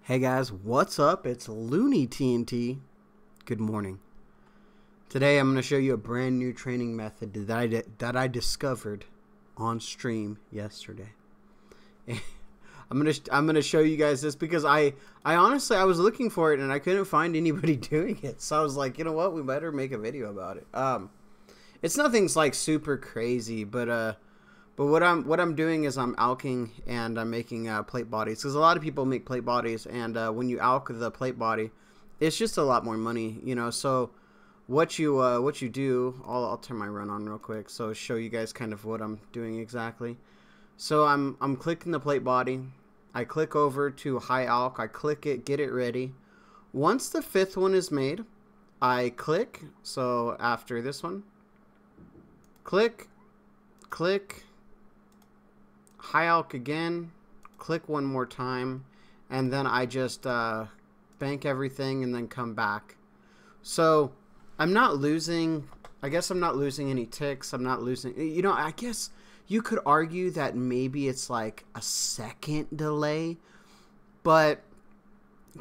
Hey guys, what's up? It's Looney TNT. Good morning. Today I'm going to show you a brand new training method that I discovered on stream yesterday. I'm gonna show you guys this because I honestly was looking for it and I couldn't find anybody doing it. So I was like, you know what, we better make a video about it. It's nothing's like super crazy, but what I'm doing is I'm alking and I'm making plate bodies, because a lot of people make plate bodies, and when you alk the plate body, it's just a lot more money, you know. So what you do, I'll turn my run on real quick so show you guys kind of what I'm doing exactly. So I'm clicking the plate body. I click over to high alk. I click it, get it ready. Once the fifth one is made, I click. So after this one, click, high alk again, click one more time, and then I just bank everything and then come back. So I'm not losing, I guess I'm not losing any ticks. I'm not losing, you know, I guess you could argue that maybe it's like a second delay, but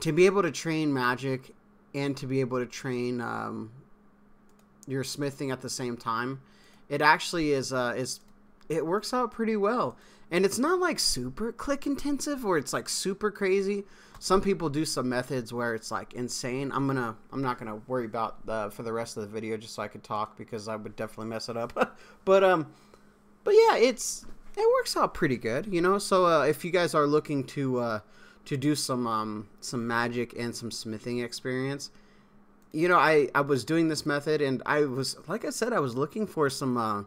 to be able to train magic and to be able to train your smithing at the same time, it actually it works out pretty well. And it's not like super click intensive or it's like super crazy. Some people do some methods where it's like insane. I'm not gonna worry about for the rest of the video, just so I could talk, because I would definitely mess it up. But yeah, it works out pretty good, you know. So if you guys are looking to do some magic and some smithing experience, you know, I was doing this method, and I was, like I said, I was looking for some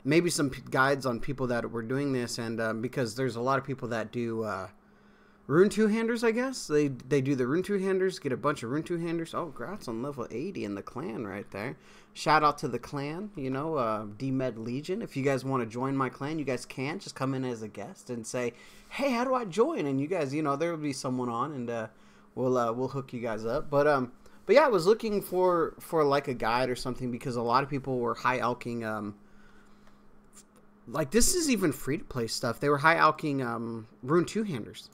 maybe some guides on people that were doing this, and because there's a lot of people that do rune two-handers, I guess. They do the rune two-handers, get a bunch of rune two-handers. Oh, Grat's on level 80 in the clan right there. Shout out to the clan, you know, D-Med Legion. If you guys want to join my clan, you guys can. Just come in as a guest and say, hey, how do I join? And you guys, you know, there will be someone on, and we'll hook you guys up. But yeah, I was looking for like a guide or something, because a lot of people were high alking like, this is even free-to-play stuff. They were high alking rune two-handers,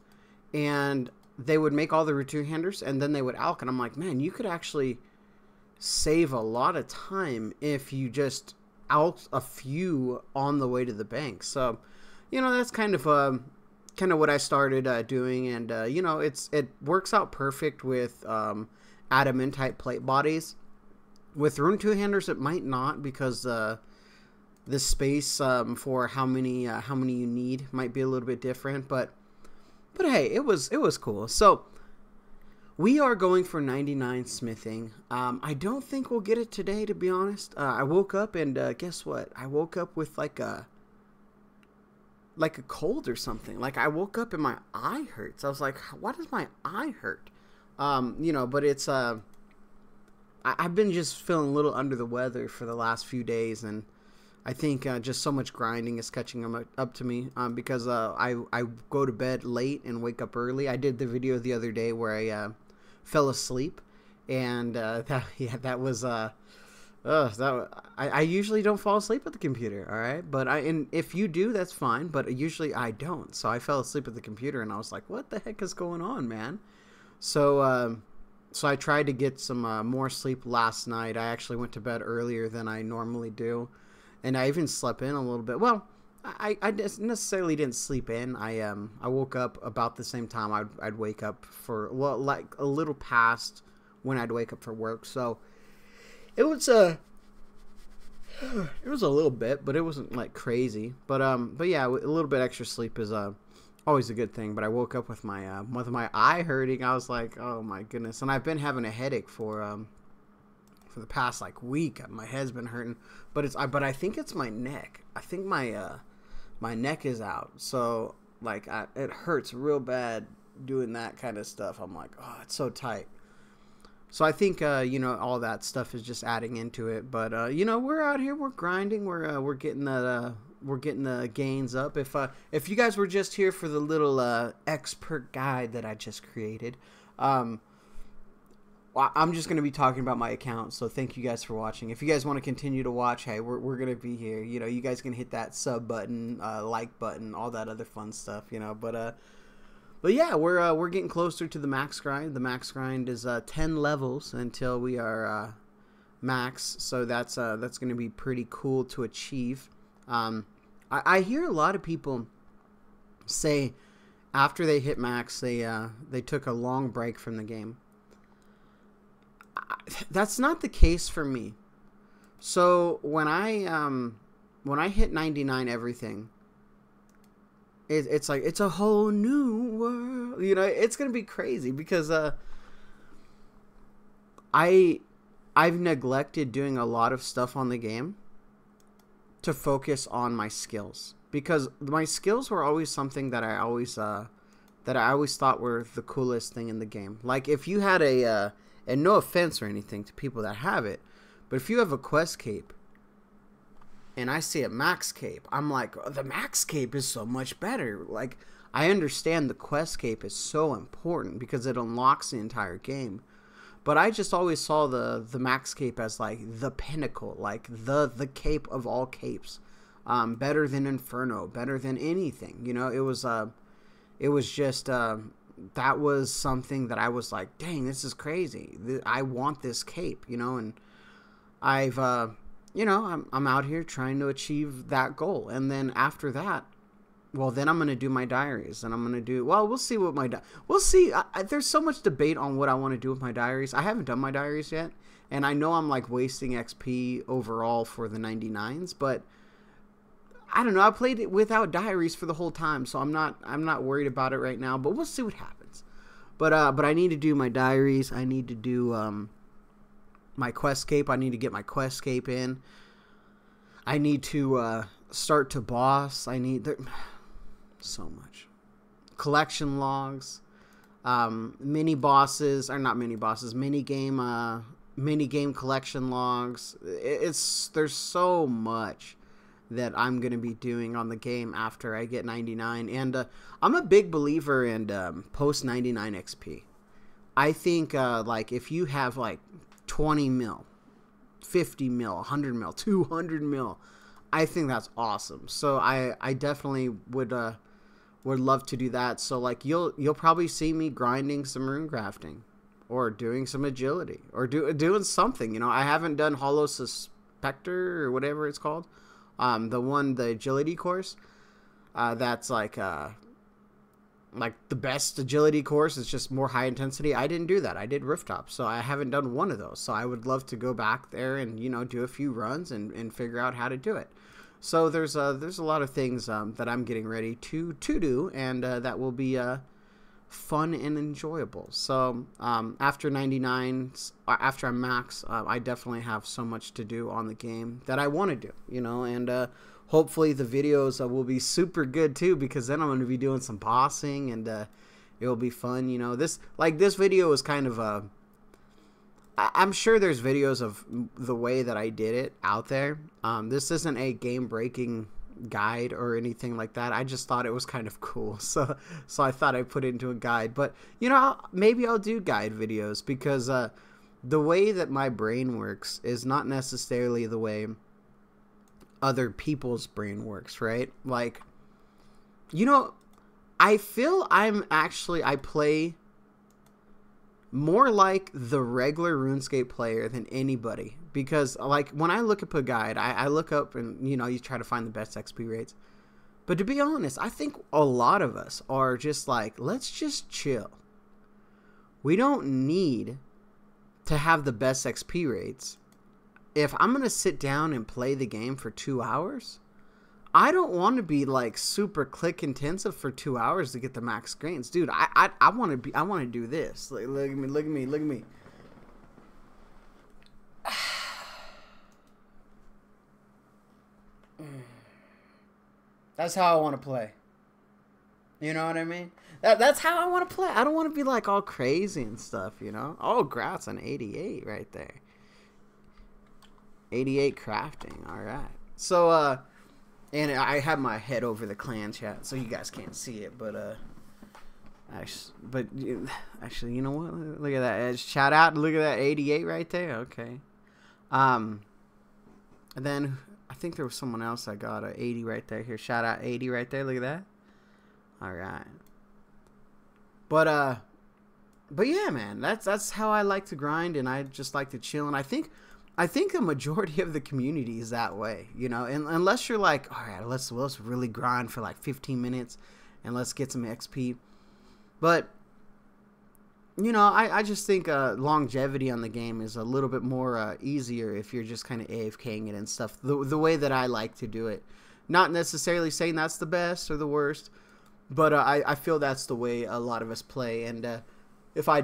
and they would make all the rune two-handers, and then they would alk, and I'm like, man, you could actually save a lot of time if you just alked a few on the way to the bank. So, you know, that's kind of what I started doing, and you know, it works out perfect with adamantite plate bodies. With rune two-handers, it might not, because the space for how many you need might be a little bit different, but hey, it was cool. So we are going for 99 smithing. I don't think we'll get it today, to be honest. I woke up, and guess what? I woke up with like a cold or something. Like, I woke up and my eye hurts. I was like, why does my eye hurt? You know, but it's I've been just feeling a little under the weather for the last few days, and I think just so much grinding is catching up to me, because I go to bed late and wake up early. I did the video the other day where I fell asleep, and that was I usually don't fall asleep at the computer, all right? But and if you do, that's fine, but usually I don't. So I fell asleep at the computer, and I was like, what the heck is going on, man? So so I tried to get some more sleep last night. I actually went to bed earlier than I normally do. And I even slept in a little bit. Well, I necessarily didn't sleep in. I woke up about the same time I'd wake up for, well, like a little past when I'd wake up for work. So it was a little bit, but it wasn't like crazy. But yeah, a little bit extra sleep is always a good thing. But I woke up with my eye hurting. I was like, oh my goodness. And I've been having a headache for the past like week. My head's been hurting, but I think it's my neck. I think my neck is out, so like it hurts real bad doing that kind of stuff. I'm like, oh, it's so tight. So I think you know, all that stuff is just adding into it. But you know, we're out here, we're grinding, we're getting the gains up. If you guys were just here for the little expert guide that I just created, I'm just going to be talking about my account, so thank you guys for watching. If you guys want to continue to watch, hey, we're going to be here. You know, you guys can hit that sub button, like button, all that other fun stuff, you know. But But yeah, we're getting closer to the max grind. The max grind is 10 levels until we are max, so that's going to be pretty cool to achieve. I hear a lot of people say after they hit max, they took a long break from the game. That's not the case for me. So when I hit 99 everything, it's like it's a whole new world. You know, it's gonna be crazy because I've neglected doing a lot of stuff on the game to focus on my skills, because my skills were always something that I always thought were the coolest thing in the game. Like if you had and no offense or anything to people that have it, but if you have a quest cape and I see a max cape, I'm like, oh, the max cape is so much better. Like, I understand the quest cape is so important because it unlocks the entire game. But I just always saw the max cape as like the pinnacle, like the cape of all capes. Better than Inferno, better than anything. You know, it was just that was something that I was like, dang, this is crazy. I want this cape, you know, and I've you know, I'm out here trying to achieve that goal. And then after that, well, then I'm going to do my diaries, and I'm going to do, well, we'll see what we'll see. There's so much debate on what I want to do with my diaries. I haven't done my diaries yet, and I know I'm like wasting XP overall for the 99s, but I don't know. I played it without diaries for the whole time, so I'm not worried about it right now, but we'll see what happens. But I need to do my diaries. I need to do my questcape. I need to get my questcape in. I need to start to boss. I need so much collection logs, mini bosses, or not mini bosses, mini game collection logs. There's so much that I'm gonna be doing on the game after I get 99, and I'm a big believer in post 99 XP. I think like if you have like 20 mil, 50 mil, 100 mil, 200 mil, I think that's awesome. So I definitely would love to do that. So like you'll probably see me grinding some rune crafting, or doing some agility, or doing something. You know, I haven't done Hollow Suspector or whatever it's called, the agility course. That's like the best agility course is just more high intensity. I didn't do that. I did rooftop, so I haven't done one of those. So I would love to go back there and, you know, do a few runs and figure out how to do it. So there's a lot of things that I'm getting ready to do, and that will be fun and enjoyable. So after 99, after I'm max, I definitely have so much to do on the game that I want to do, you know, and hopefully the videos will be super good too, because then I'm going to be doing some bossing, and it will be fun. You know, this video is kind of I'm sure there's videos of the way that I did it out there. This isn't a game breaking guide or anything like that. I just thought it was kind of cool, so I thought I'd put it into a guide. But you know, maybe I'll do guide videos, because the way that my brain works is not necessarily the way other people's brain works, right? Like, you know, I feel I play more like the regular RuneScape player than anybody, because like when I look up a guide, I look up and, you know, you try to find the best XP rates. But to be honest, I think a lot of us are just like, let's just chill. We don't need to have the best XP rates. If I'm going to sit down and play the game for 2 hours, I don't want to be like super click intensive for 2 hours to get the max gains. Dude, I want to do this. Like, look at me. That's how I want to play. You know what I mean? That's how I want to play. I don't want to be like all crazy and stuff, you know? Oh, congrats on 88 right there. 88 crafting. All right. So, and I have my head over the clan chat, so you guys can't see it, but, actually, you know what? Look at that. Shout out. Look at that 88 right there. Okay. And then I think there was someone else that got a 80 right there. Here, shout out 80 right there. Look at that. All right. But yeah, man, that's how I like to grind, and I just like to chill. And I think the majority of the community is that way, you know. And unless you're like, all right, let's really grind for like 15 minutes, and let's get some XP. But you know, I just think longevity on the game is a little bit more easier if you're just kind of AFKing it and stuff. The way that I like to do it, not necessarily saying that's the best or the worst, but I feel that's the way a lot of us play. And if I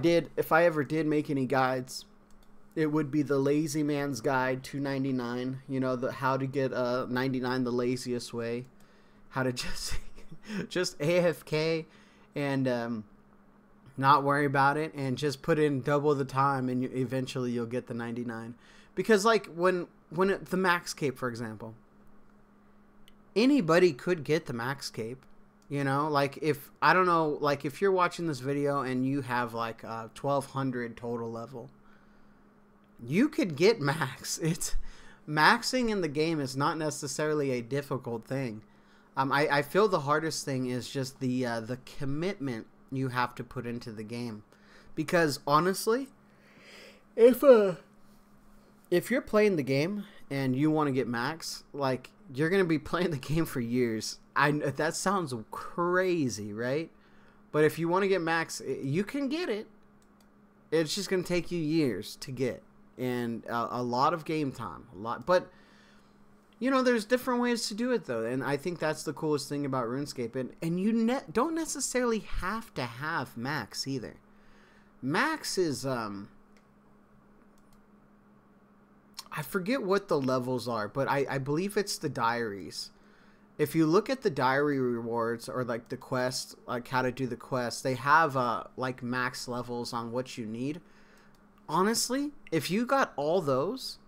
ever did make any guides, it would be the Lazy Man's Guide to 99. You know, how to get 99 the laziest way, how to just AFK and not worry about it, and just put in double the time, and eventually you'll get the 99. Because like when the max cape, for example, anybody could get the max cape. You know, like if you're watching this video and you have like 1200 total level, you could get max. It's maxing in the game is not necessarily a difficult thing. I feel the hardest thing is just the commitment you have to put into the game, because honestly, if you're playing the game and you want to get max, like, you're gonna be playing the game for years. That sounds crazy, right? But if you want to get max, you can get it. It's just gonna take you years to get, and a lot of game time, but you know, there's different ways to do it, though, and I think that's the coolest thing about RuneScape. And you don't necessarily have to have max either. Max is I forget what the levels are, but I believe it's the diaries. If you look at the diary rewards, or like the quest, like how to do the quest, they have like max levels on what you need. Honestly, if you got all those,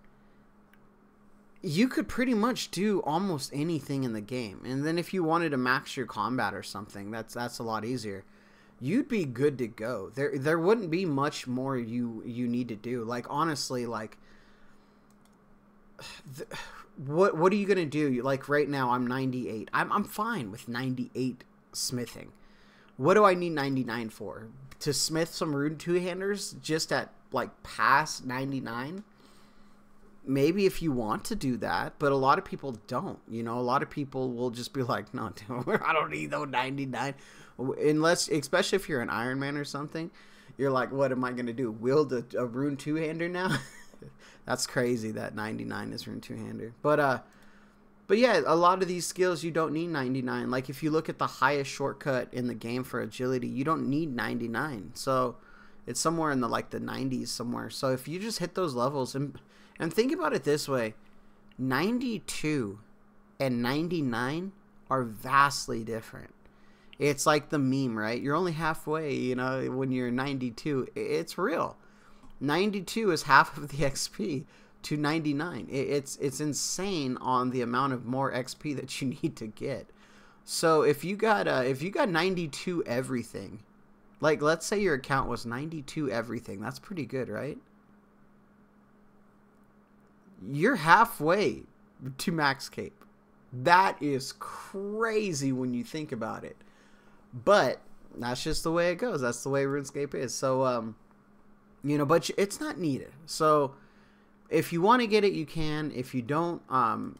you could pretty much do almost anything in the game. And then if you wanted to max your combat or something, that's a lot easier. You'd be good to go. There wouldn't be much more you need to do. Like, honestly, like, what are you gonna do? Like, right now I'm 98. I'm fine with 98 smithing. What do I need 99 for? To smith some rune two-handers just at like past 99? Maybe if you want to do that, but a lot of people don't. You know, a lot of people will just be like, no, I don't need no 99. Unless, especially if you're an Iron Man or something, you're like, what am I going to do? Wield a rune two-hander now? That's crazy that 99 is rune two-hander. But yeah, a lot of these skills, you don't need 99. Like, if you look at the highest shortcut in the game for agility, you don't need 99. So it's somewhere in the 90s somewhere. So if you just hit those levels, and think about it this way, 92 and 99 are vastly different. It's like the meme, right? You're only halfway, you know, when you're 92. It's real. 92 is half of the XP to 99. It's insane on the amount of more XP that you need to get. So if you got 92 everything, like, let's say your account was 92 everything, that's pretty good, right? You're halfway to max cape. That is crazy when you think about it. But that's just the way it goes. That's the way RuneScape is. So, you know, but it's not needed. So if you want to get it, you can. If you don't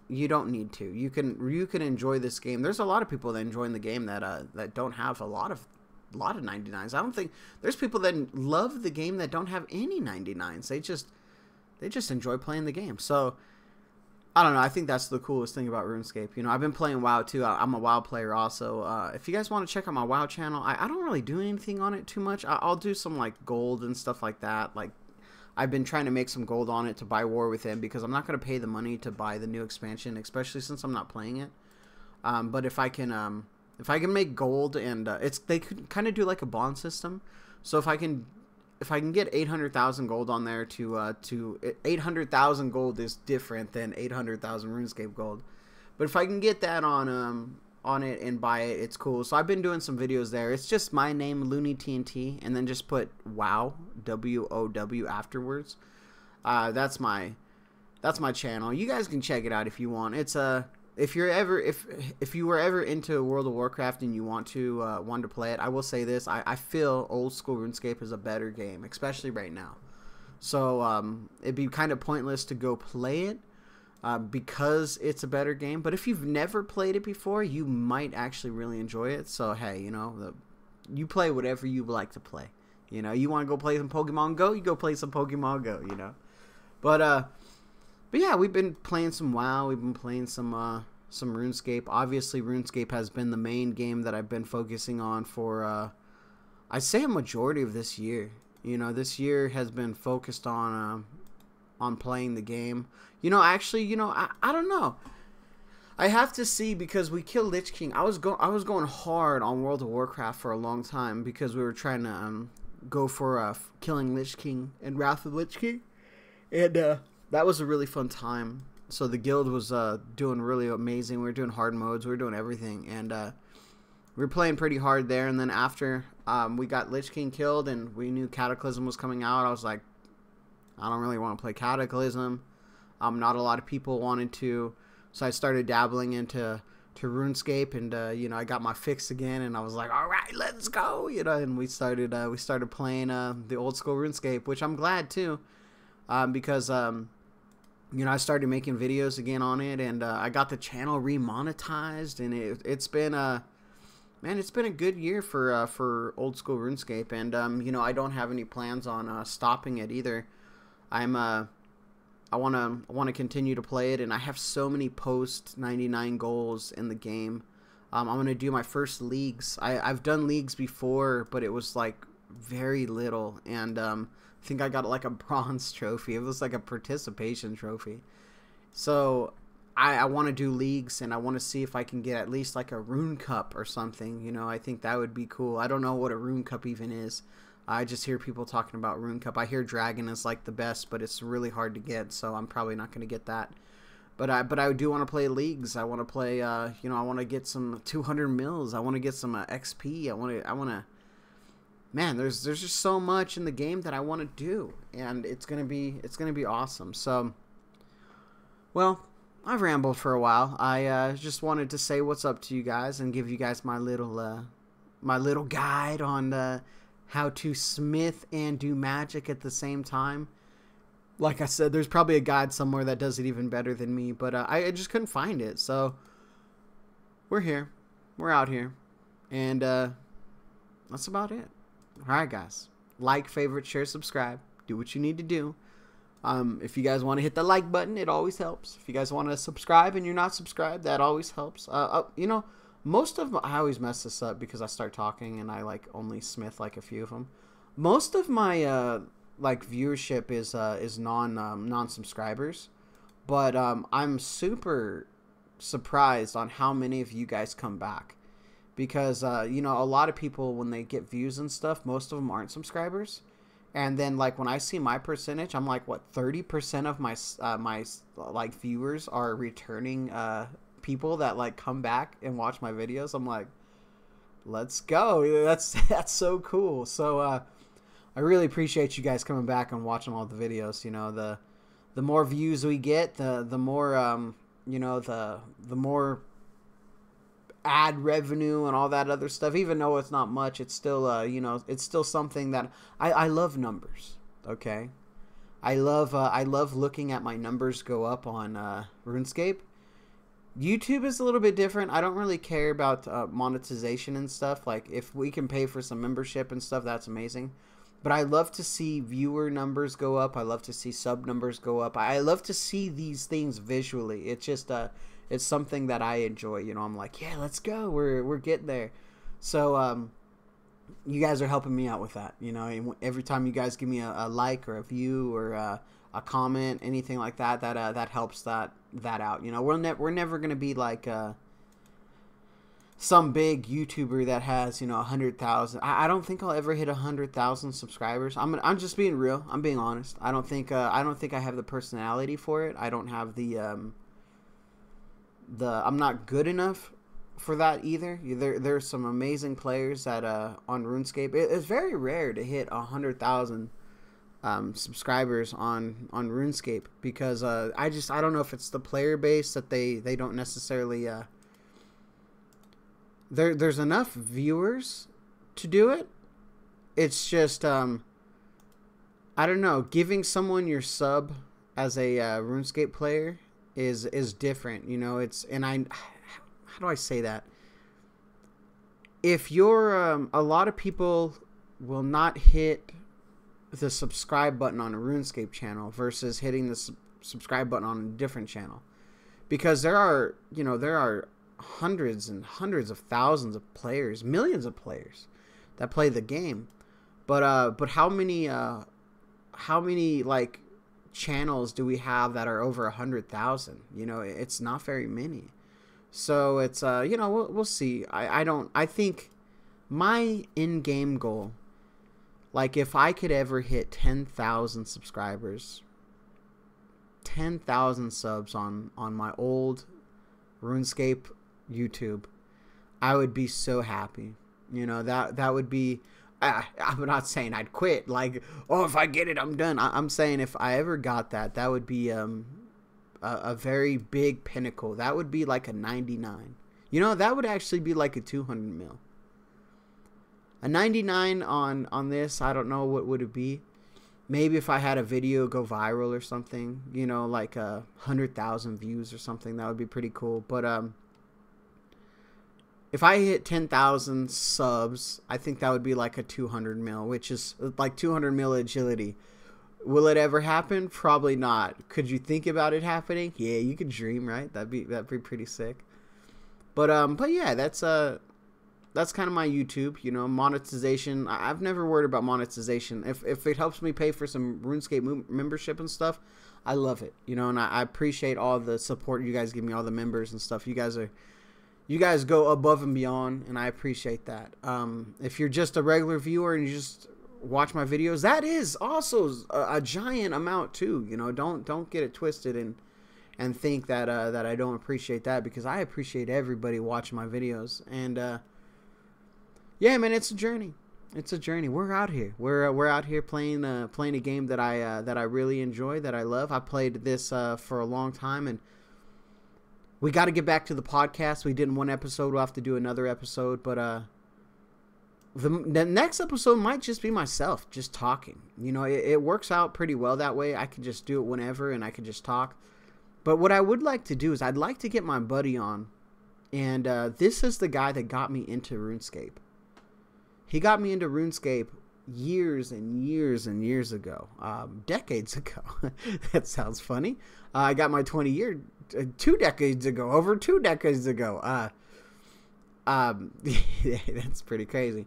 need to. You can enjoy this game. There's a lot of people that enjoy the game that don't have a lot of 99s. I don't think there's people that love the game that don't have any 99s. They just enjoy playing the game. So, I don't know. I think that's the coolest thing about RuneScape. You know, I've been playing WoW too. I'm a WoW player also. If you guys want to check out my WoW channel, I don't really do anything on it too much. I'll do some like gold and stuff like that. Like, I've been trying to make some gold on it to buy War Within, because I'm not going to pay the money to buy the new expansion, especially since I'm not playing it. But if I can make gold, and they could kind of do like a bond system. So if I can get 800,000 gold on there to 800,000 gold is different than 800,000 RuneScape gold. But if I can get that on it and buy it, it's cool. So I've been doing some videos there. It's just my name, Looney TNT, and then just put WoW, WOW afterwards. That's my channel. You guys can check it out if you want. It's if you're ever if you were ever into World of Warcraft and you want to play it, I will say this: I feel old school RuneScape is a better game, especially right now. So it'd be kind of pointless to go play it because it's a better game. But if you've never played it before, you might actually really enjoy it. So hey, you know, you play whatever you like to play. You know, you want to go play some Pokemon Go, you go play some Pokemon Go. You know, but yeah, we've been playing some WoW. We've been playing some RuneScape. Obviously, RuneScape has been the main game that I've been focusing on for I'd say a majority of this year. You know, this year has been focused on playing the game. You know, actually, you know, I don't know. I have to see, because we killed Lich King. I was going hard on World of Warcraft for a long time because we were trying to go for killing Lich King and Wrath of Lich King, and that was a really fun time. So the guild was doing really amazing. We were doing hard modes. We were doing everything, and we were playing pretty hard there. And then after we got Lich King killed and we knew Cataclysm was coming out, I was like, I don't really want to play Cataclysm. Not a lot of people wanted to. So I started dabbling into RuneScape, and you know, I got my fix again, and I was like, all right, let's go. You know, and we started playing the old school RuneScape, which I'm glad too, because you know, I started making videos again on it, and I got the channel remonetized, and it's been man, it's been a good year for old school RuneScape, and you know, I don't have any plans on stopping it either. I want to continue to play it, and I have so many post 99 goals in the game. I'm gonna do my first leagues. I've done leagues before, but it was like very little, and I think I got like a bronze trophy. It was like a participation trophy. So I want to do leagues, and I want to see if I can get at least like a Rune Cup or something. You know, I think that would be cool. I don't know what a Rune Cup even is. I just hear people talking about Rune Cup. I hear Dragon is like the best, but it's really hard to get, so I'm probably not going to get that. But I do want to play leagues. I want to play, you know, I want to get some 200 mils. I want to get some XP. I want to. Man, there's just so much in the game that I want to do, and it's gonna be awesome. So, well, I've rambled for a while. I just wanted to say what's up to you guys and give you guys my little guide on how to smith and do magic at the same time. Like I said, there's probably a guide somewhere that does it even better than me, but I just couldn't find it. So we're here, we're out here, and that's about it. All right, guys, like, favorite, share, subscribe, do what you need to do. If you guys want to hit the like button, it always helps. If you guys want to subscribe and you're not subscribed, that always helps. You know, I always mess this up because I start talking and I like only smith like a few of them. Most of my like viewership is non-subscribers, but I'm super surprised on how many of you guys come back, because you know, a lot of people, when they get views and stuff, most of them aren't subscribers. And then, like, when I see my percentage, I'm like, what, 30% of my like viewers are returning people that like come back and watch my videos. I'm like, let's go. That's so cool. So I really appreciate you guys coming back and watching all the videos. You know, the more views we get, the more you know, the more ad revenue and all that other stuff. Even though it's not much, it's still you know, it's still something that I love numbers. Okay, I love looking at my numbers go up on RuneScape. YouTube is a little bit different. I don't really care about monetization and stuff. Like, if we can pay for some membership and stuff, that's amazing. But I love to see viewer numbers go up. I love to see sub numbers go up. I love to see these things visually. It's just it's something that I enjoy. You know, I'm like, yeah, let's go. We're getting there. So you guys are helping me out with that. You know, every time you guys give me a like or a view or a comment, anything like that, that helps that out. You know, we're never gonna be like some big YouTuber that has, you know, 100,000. I don't think I'll ever hit 100,000 subscribers. I'm just being real. I'm being honest. I don't think I have the personality for it. I don't have the I'm not good enough for that either. There's some amazing players that on RuneScape. It's very rare to hit 100,000 subscribers on RuneScape, because I don't know if it's the player base that they don't necessarily there's enough viewers to do it. It's just I don't know, giving someone your sub as a RuneScape player is different, you know. It's, and how do I say that? If you're a lot of people will not hit the subscribe button on a RuneScape channel versus hitting the subscribe button on a different channel, because there are hundreds and hundreds of thousands of players, millions of players that play the game, but how many like channels do we have that are over 100,000? You know, it's not very many. So it's you know, we'll see. I think my in-game goal, like, if I could ever hit 10,000 subscribers, 10,000 subs on my old RuneScape YouTube, I would be so happy. You know, that would be, I'm not saying I'd quit, like, oh, if I get it, I'm done. I'm saying if I ever got that, that would be a very big pinnacle. That would be like a 99. You know, that would actually be like a 200 mil. A 99 on this, I don't know what would it be. Maybe if I had a video go viral or something, you know, like 100,000 views or something, that would be pretty cool. But if I hit 10,000 subs, I think that would be like a 200 mil, which is like 200 mil agility. Will it ever happen? Probably not. Could you think about it happening? Yeah, you could dream, right? That'd be pretty sick. But yeah, that's kind of my YouTube, you know. Monetization, I've never worried about monetization. If it helps me pay for some RuneScape membership and stuff, I love it, you know. And I appreciate all the support you guys give me, all the members and stuff. You guys go above and beyond, and I appreciate that. If you're just a regular viewer and you just watch my videos, that is also a giant amount too, you know. Don't get it twisted and think that that I don't appreciate that, because I appreciate everybody watching my videos. And yeah, man, it's a journey. It's a journey. We're out here. We're out here playing a game that I really enjoy, that I love. I played this for a long time, and we got to get back to the podcast. We did one episode. We'll have to do another episode, but the next episode might just be myself just talking. You know, it works out pretty well that way. I can just do it whenever, and I can just talk. But what I would like to do is I'd like to get my buddy on, and this is the guy that got me into RuneScape. He got me into RuneScape years and years and years ago, decades ago. That sounds funny. I got my 2 decades ago, over 2 decades ago. That's pretty crazy.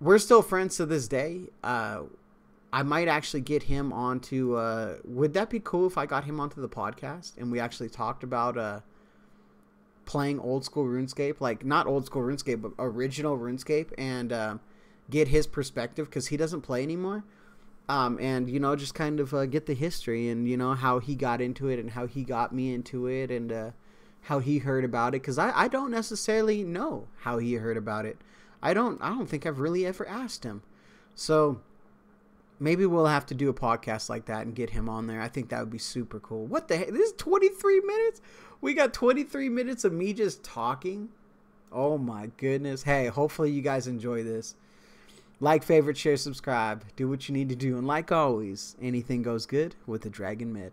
We're still friends to this day. I might actually get him onto, would that be cool if I got him onto the podcast and we actually talked about playing old school RuneScape, like not old school RuneScape, but original RuneScape, and get his perspective, because he doesn't play anymore. And, you know, just kind of get the history, and, you know, how he got into it and how he got me into it, and how he heard about it, because I don't necessarily know how he heard about it. I don't think I've really ever asked him. So maybe we'll have to do a podcast like that and get him on there. I think that would be super cool. What the heck? This is 23 minutes? We got 23 minutes of me just talking? Oh my goodness. Hey, hopefully you guys enjoy this. Like, favorite, share, subscribe. Do what you need to do. And like always, anything goes good with the Dragon Med.